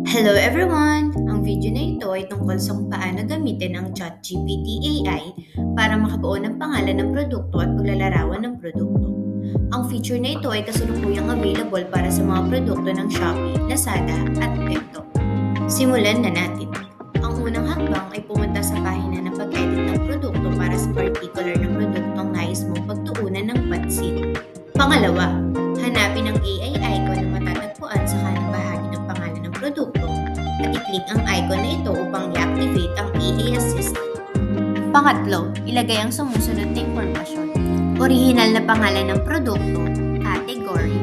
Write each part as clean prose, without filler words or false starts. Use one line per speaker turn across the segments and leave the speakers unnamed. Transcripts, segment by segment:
Hello everyone! Ang video na ito ay tungkol sa kung paano gamitin ang ChatGPT AI para makabuo ng pangalan ng produkto at paglalarawan ng produkto. Ang feature na ito ay kasalukuyang available para sa mga produkto ng Shopee, Lazada at TikTok. Simulan na natin. Ang unang hakbang ay pumunta sa pahina ng pag-edit ng produkto para sa particular na produktong nais mong pagtuunan ng pansin. Pangalawa, hanapin ang AI icon na matatagpuan sa kanang bahagi ng pangalan ng produkto at i-click ang icon na ito upang i-activate ang AI Assistant. Pangatlo, ilagay ang sumusunod na impormasyon. Orihinal na pangalan ng produkto, category,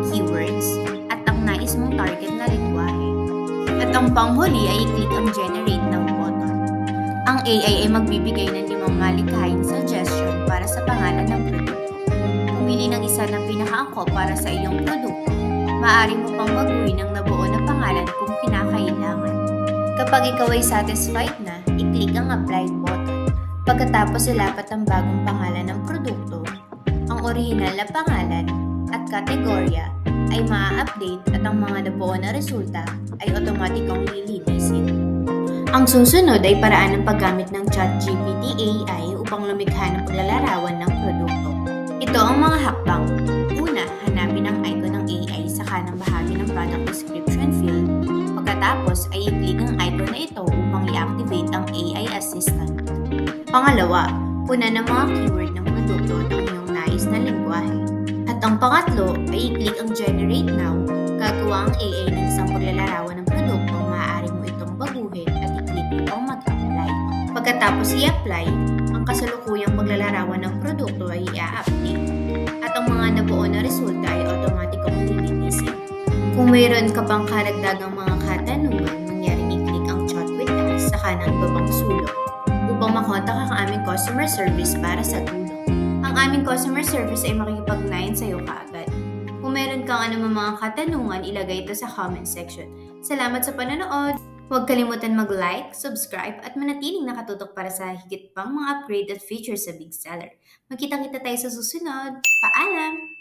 keywords, at ang nais mong target na lengguwahe. At ang panghuli ay i-click ang Generate Now button. Ang AI ay magbibigay ng 5 malikhaing suggestion para sa pangalan ng produkto. Pumili ng isa na pinakaangkop para sa iyong produkto. Maaari mo pang baguhin ang nabuo na pangalan kung kinakailangan. Kapag ikaw ay satisfied na, i-click ang Apply button. Pagkatapos ilapat ang bagong pangalan ng produkto, ang orihinal na pangalan at kategorya ay maa-update at ang mga nabuo na resulta ay otomatikong lilinisin. Ang susunod ay paraan ng paggamit ng ChatGPT AI upang lumikha ng paglalarawan ng produkto. Ito ang mga hakbang. Una, hanapin ang icon ng AI sa kanang bahagi ng product description field. Pagkatapos ay i-click ang icon na ito upang i-activate ang AI assistant. Pangalawa, punan ang mga keyword ng produkto ng iyong nais na lengguwahe. At ang pangatlo ay i-click ang Generate Now. Gagawa ang AI ng isang paglalarawan ng produkto, maaari mo itong baguhin at i-click upang mag-apply. Pagkatapos i-apply, ang kasalukuyang paglalarawan ng produkto ay i-update at ang mga nabuo na resulta ay automatically lilinisin. Kung mayroon ka pang karagdagang mga katanungan, mangyaring i-click ang Chat with Us sa kanang ibabang sulok upang makontak ang aming customer service para sa tulong. Ang aming customer service ay makikipag-ugnayan sa iyo kaagad. Kung meron kang anumang mga katanungan, ilagay ito sa comment section. Salamat sa panonood! Huwag kalimutan mag-like, subscribe at manatiling nakatutok para sa higit pang mga upgrade at features sa Big Seller. Magkita-kita tayo sa susunod. Paalam!